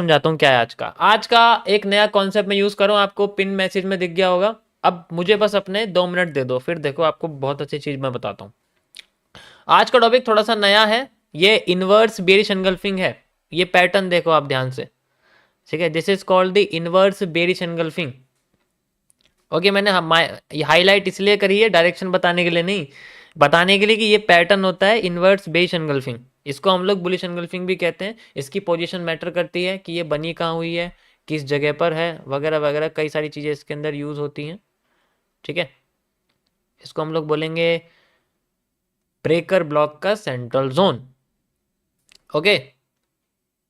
समझाता हूँ क्या है आज का एक नया कॉन्सेप्ट मैं यूज कर रहा हूँ, आपको पिन मैसेज में दिख गया होगा। अब मुझे बस अपने 2 मिनट दे दो, फिर देखो आपको बहुत अच्छी चीज मैं बताता हूँ। आज का टॉपिक थोड़ा सा नया है, ये इनवर्स बेरिश एनगल्फिंग है। ये पैटर्न देखो आप ध्यान से, ठीक है। This is called the inverse bearish engulfing. Okay, मैंने हाईलाइट इसलिए करी है, डायरेक्शन बताने के लिए नहीं, बताने के लिए कि ये पैटर्न होता है इनवर्स बेरिश एनगल्फिंग। इसको हम लोग बुलिश एनगल्फिंग भी कहते हैं। इसकी पोजीशन मैटर करती है कि ये बनी कहाँ हुई है, किस जगह पर है, वगैरह वगैरह, कई सारी चीज़ें इसके अंदर यूज होती हैं, ठीक है। इसको हम लोग बोलेंगे ब्रेकर ब्लॉक का सेंट्रल जोन। ओके,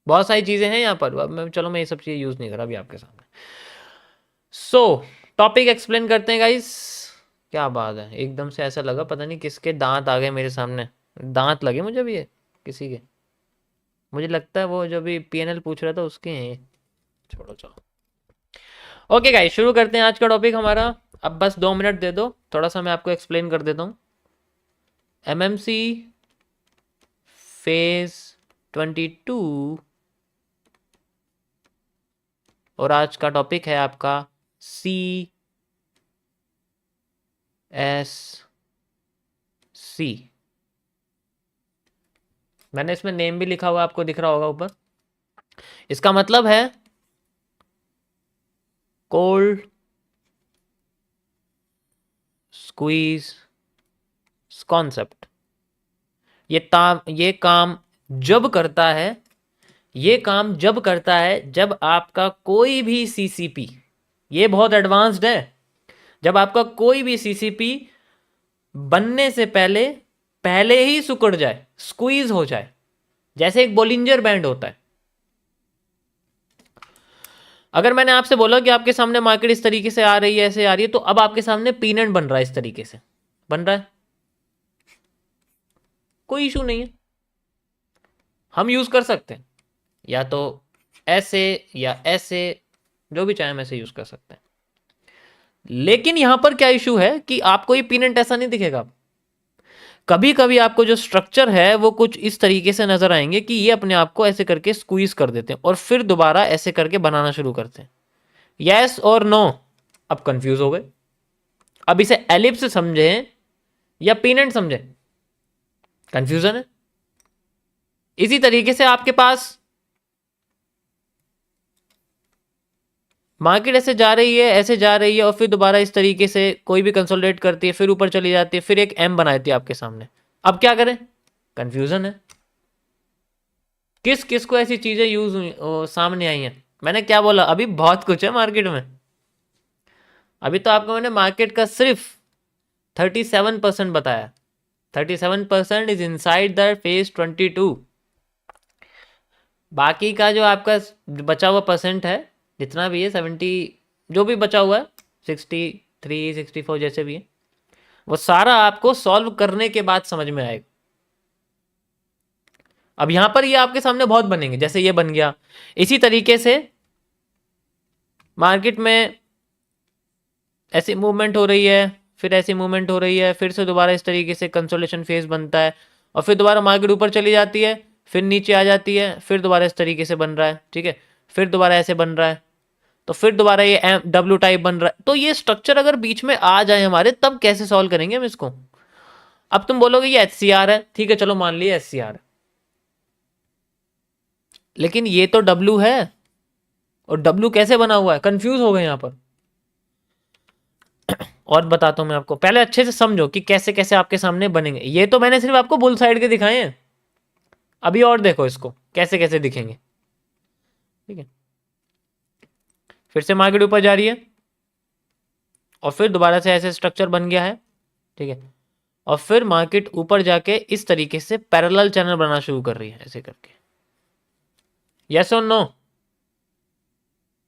बहुत सारी चीज़ें हैं यहाँ पर। अब चलो मैं ये सब चीज़ें यूज़ नहीं कर रहा अभी आपके सामने। सो टॉपिक एक्सप्लेन करते हैं गाइस। क्या बात है, एकदम से ऐसा लगा पता नहीं किसके दांत आ गए मेरे सामने। दांत लगे मुझे भी ये किसी के, मुझे लगता है वो जो भी पीएनएल पूछ रहा था उसके हैं ये। छोड़ो चलो। ओके गाइस, शुरू करते हैं आज का टॉपिक हमारा। अब बस 2 मिनट दे दो, थोड़ा सा मैं आपको एक्सप्लेन कर देता हूँ। एमएमसी फेज 22 और आज का टॉपिक है आपका सी एस सी। मैंने इसमें नेम भी लिखा हुआ, आपको दिख रहा होगा ऊपर। इसका मतलब है कोल्ड स्क्वीज कॉन्सेप्ट। ये काम जब करता है, ये काम जब करता है जब आपका कोई भी सीसीपी, ये बहुत एडवांस्ड है, जब आपका कोई भी सीसीपी बनने से पहले पहले ही सिकुड़ जाए, स्क्वीज हो जाए, जैसे एक बोलिंजर बैंड होता है। अगर मैंने आपसे बोला कि आपके सामने मार्केट इस तरीके से आ रही है, ऐसे आ रही है, तो अब आपके सामने पीनट बन रहा है, इस तरीके से बन रहा है, कोई इशू नहीं है, हम यूज कर सकते हैं, या तो ऐसे या ऐसे, जो भी चाहे हम ऐसे यूज कर सकते हैं। लेकिन यहां पर क्या इशू है कि आपको ये पीनट ऐसा नहीं दिखेगा। कभी कभी आपको जो स्ट्रक्चर है वो कुछ इस तरीके से नजर आएंगे कि ये अपने आप को ऐसे करके स्क्वीज कर देते हैं और फिर दोबारा ऐसे करके बनाना शुरू करते हैं। यस और नो, अब कंफ्यूज हो गए। अब इसे एलिप्स समझे या पीनट समझे, कंफ्यूजन है। इसी तरीके से आपके पास मार्केट ऐसे जा रही है, ऐसे जा रही है, और फिर दोबारा इस तरीके से कोई भी कंसोलिडेट करती है, फिर ऊपर चली जाती है, फिर एक एम बनाती है आपके सामने। अब क्या करें, कंफ्यूजन है। किस किस को ऐसी चीजें यूज हुई सामने आई हैं। मैंने क्या बोला, अभी बहुत कुछ है मार्केट में। अभी तो आपको मैंने मार्केट का सिर्फ 37% बताया। 37% इज इनसाइड द फेज 22। बाकी का जो आपका बचा हुआ परसेंट है, जितना भी है 70, जो भी बचा हुआ है 63 64 जैसे भी है, वो सारा आपको सॉल्व करने के बाद समझ में आएगा। अब यहां पर ये आपके सामने बहुत बनेंगे, जैसे ये बन गया। इसी तरीके से मार्केट में ऐसी मूवमेंट हो रही है, फिर ऐसी मूवमेंट हो रही है, फिर से दोबारा इस तरीके से कंसोलेशन फेज बनता है, और फिर दोबारा मार्केट ऊपर चली जाती है, फिर नीचे आ जाती है, फिर दोबारा इस तरीके से बन रहा है, ठीक है, फिर दोबारा ऐसे बन रहा है, तो फिर दोबारा ये डब्ल्यू टाइप बन रहा है। तो ये स्ट्रक्चर अगर बीच में आ जाए हमारे, तब कैसे सॉल्व करेंगे हम इसको। अब तुम बोलोगे ये HCR है, ठीक है चलो मान लिया HCR है, लेकिन ये तो डब्ल्यू है, और डब्ल्यू कैसे बना हुआ है, कंफ्यूज हो गए यहां पर। और बताता हूं मैं आपको, पहले अच्छे से समझो कि कैसे कैसे आपके सामने बनेंगे। ये तो मैंने सिर्फ आपको बुल साइड के दिखाए हैं, अभी और देखो इसको कैसे कैसे दिखेंगे, ठीक है। फिर से मार्केट ऊपर जा रही है, और फिर दोबारा से ऐसे स्ट्रक्चर बन गया है, ठीक है, और फिर मार्केट ऊपर जाके इस तरीके से पैरेलल चैनल बनाना शुरू कर रही है, ऐसे करके। यस और नो।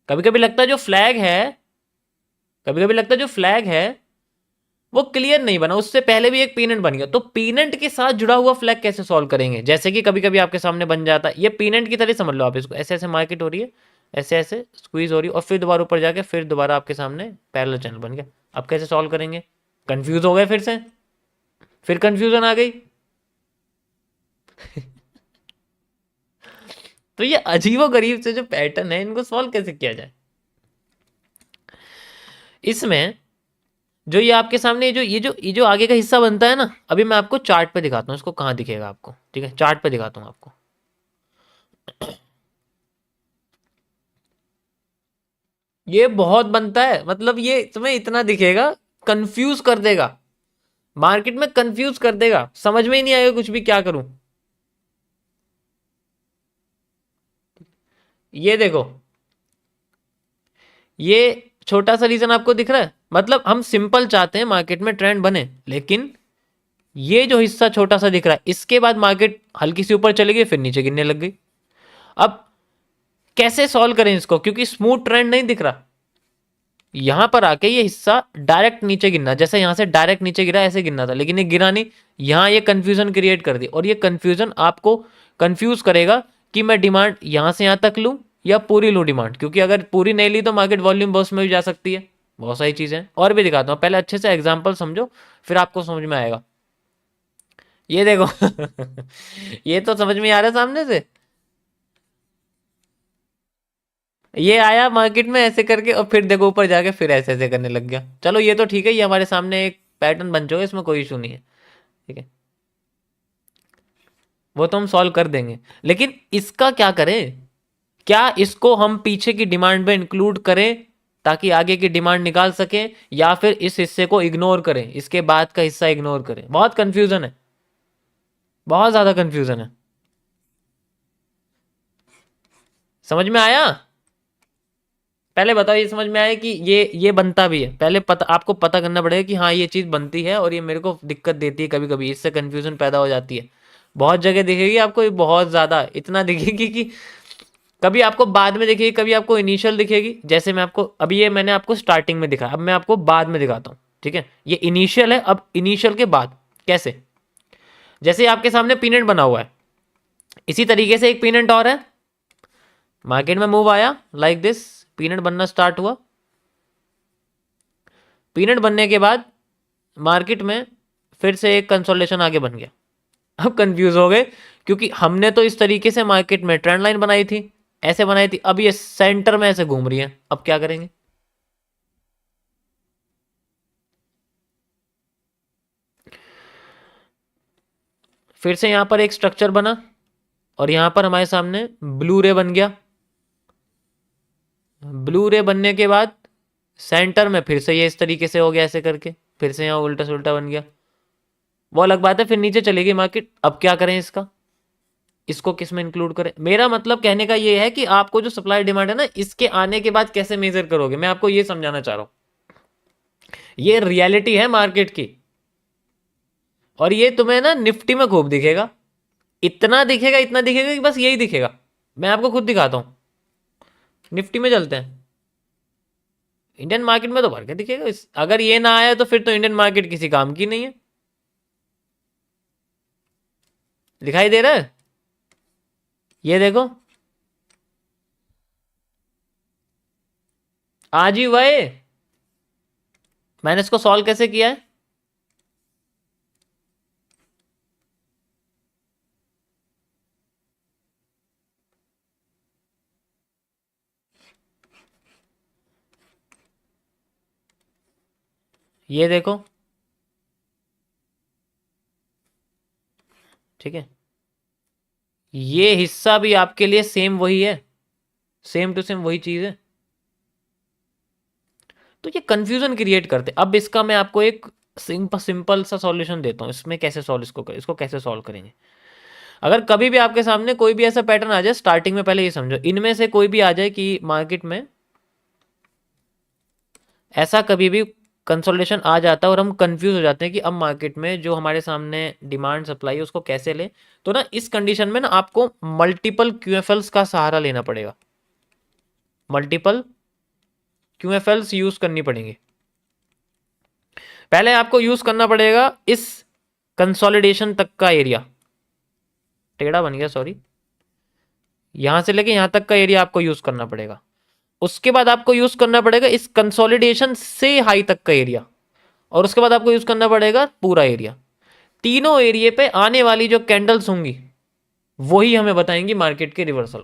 कभी कभी लगता है जो फ्लैग है, कभी कभी लगता है जो फ्लैग है वो क्लियर नहीं बना, उससे पहले भी एक पीनेंट बन गया, तो पीनेंट के साथ जुड़ा हुआ फ्लैग कैसे सॉल्व करेंगे। जैसे कि कभी कभी आपके सामने बन जाता है, ये पीनेंट की तरह समझ लो आप इसको, ऐसे ऐसे मार्केट हो रही है, ऐसे ऐसे स्क्वीज हो रही है, और फिर दोबारा ऊपर जाके फिर दोबारा आपके सामने पैरेलल चैनल बन गया। अब कैसे सॉल्व करेंगे, कंफ्यूज हो गए फिर से, फिर कंफ्यूजन आ गई। तो तो ये अजीबोगरीब से जो पैटर्न है इनको सॉल्व कैसे किया जाए। इसमें जो ये आपके सामने ये जो आगे का हिस्सा बनता है ना, अभी मैं आपको चार्ट पे दिखाता हूँ इसको कहाँ दिखेगा आपको, ठीक है, चार्ट पे दिखाता हूँ आपको। ये बहुत बनता है, मतलब ये तुम्हें इतना दिखेगा, कंफ्यूज कर देगा, मार्केट में कंफ्यूज कर देगा, समझ में ही नहीं आएगा कुछ भी क्या करूं। ये देखो, ये छोटा सा रीजन आपको दिख रहा है, मतलब हम सिंपल चाहते हैं मार्केट में ट्रेंड बने, लेकिन ये जो हिस्सा छोटा सा दिख रहा है, इसके बाद मार्केट हल्की सी ऊपर चली गई, फिर नीचे गिरने लग गई। अब कैसे सॉल्व करें इसको, क्योंकि स्मूथ ट्रेंड नहीं दिख रहा। यहां पर आके ये हिस्सा डायरेक्ट नीचे गिरना, जैसे यहां से डायरेक्ट नीचे गिरा ऐसे गिरना था, लेकिन ये गिरा नहीं। यहां ये कंफ्यूजन क्रिएट कर दी, और ये कंफ्यूजन आपको कंफ्यूज करेगा कि मैं डिमांड यहां से यहां तक लूं या पूरी लूं डिमांड, क्योंकि अगर पूरी नहीं ली तो मार्केट वॉल्यूम बर्स्ट में भी जा सकती है। बहुत सारी चीजें हैं, और भी दिखाता हूं, पहले अच्छे से एग्जाम्पल समझो फिर आपको समझ में आएगा। ये देखो ये तो समझ में आ रहा है सामने से, ये आया मार्केट में ऐसे करके, और फिर देखो ऊपर जाके फिर ऐसे ऐसे करने लग गया। चलो ये तो ठीक है, ये हमारे सामने एक पैटर्न बन चुका है, इसमें कोई इशू नहीं है, ठीक है, वो तो हम सॉल्व कर देंगे। लेकिन इसका क्या करें, क्या इसको हम पीछे की डिमांड में इंक्लूड करें ताकि आगे की डिमांड निकाल सकें, या फिर इस हिस्से को इग्नोर करें, इसके बाद का हिस्सा इग्नोर करें। बहुत कंफ्यूजन है, बहुत ज्यादा कंफ्यूजन है। समझ में आया? पहले बताओ ये समझ में आया कि ये बनता भी है, पहले पता आपको पता करना पड़ेगा कि हाँ ये चीज़ बनती है और ये मेरे को दिक्कत देती है, कभी कभी इससे कंफ्यूजन पैदा हो जाती है। बहुत जगह दिखेगी आपको, ये बहुत ज़्यादा इतना दिखेगी कि कभी आपको बाद में दिखेगी, कभी आपको इनिशियल दिखेगी। जैसे मैं आपको अभी, ये मैंने आपको स्टार्टिंग में दिखाया, अब मैं आपको बाद में दिखाता हूँ, ठीक है। ये इनिशियल है, अब इनिशियल के बाद कैसे, जैसे आपके सामने पीनट बना हुआ है, इसी तरीके से एक पीनट और है, मार्केट में मूव आया लाइक दिस, पीनट बनना स्टार्ट हुआ, पीनट बनने के बाद मार्केट में फिर से एक कंसोलिडेशन आगे बन गया। अब कंफ्यूज हो गए, क्योंकि हमने तो इस तरीके से मार्केट में ट्रेंड लाइन बनाई थी, ऐसे बनाई थी, अब ये सेंटर में ऐसे घूम रही है, अब क्या करेंगे। फिर से यहां पर एक स्ट्रक्चर बना, और यहां पर हमारे सामने ब्लू रे बन गया। ब्लू रे बनने के बाद सेंटर में फिर से ये इस तरीके से हो गया, ऐसे करके फिर से यहाँ उल्टा सुल्टा बन गया, वो अलग बात है, फिर नीचे चलेगी मार्केट। अब क्या करें इसका, इसको किस में इंक्लूड करें। मेरा मतलब कहने का ये है कि आपको जो सप्लाई डिमांड है ना, इसके आने के बाद कैसे मेजर करोगे, मैं आपको ये समझाना चाह रहा हूं। ये रियलिटी है मार्केट की, और ये तुम्हें ना निफ्टी में खूब दिखेगा, इतना दिखेगा, इतना दिखेगा कि बस यही दिखेगा। मैं आपको खुद दिखाता हूं, निफ्टी में चलते हैं, इंडियन मार्केट में तो भर के दिखेगा। अगर ये ना आया तो फिर तो इंडियन मार्केट किसी काम की नहीं है। दिखाई दे रहा है, ये देखो आज ही हुआ है। मैंने इसको सॉल्व कैसे किया है, ये देखो, ठीक है, ये हिस्सा भी आपके लिए सेम वही है, सेम टू सेम वही चीज है। तो ये कंफ्यूजन क्रिएट करते। अब इसका मैं आपको एक सिंपल सा सॉल्यूशन देता हूँ, इसमें कैसे सॉल्व इसको कैसे सॉल्व करेंगे। अगर कभी भी आपके सामने कोई भी ऐसा पैटर्न आ जाए, स्टार्टिंग में पहले ये समझो, इनमें से कोई भी आ जाए कि मार्केट में ऐसा कभी भी कंसोलिडेशन आ जाता है और हम कंफ्यूज हो जाते हैं कि अब मार्केट में जो हमारे सामने डिमांड सप्लाई है उसको कैसे लें, तो ना इस कंडीशन में ना आपको मल्टीपल क्यूएफएल्स का सहारा लेना पड़ेगा, मल्टीपल क्यूएफएल्स यूज करनी पड़ेंगी। पहले आपको यूज करना पड़ेगा इस कंसोलिडेशन तक का एरिया, टेढ़ा बन गया सॉरी, यहां से लेके यहां तक का एरिया आपको यूज करना पड़ेगा। उसके बाद आपको यूज करना पड़ेगा इस कंसोलिडेशन से हाई तक का एरिया, और उसके बाद आपको यूज करना पड़ेगा पूरा एरिया। तीनों एरिया पे आने वाली जो कैंडल्स होंगी वही हमें बताएंगी मार्केट के रिवर्सल।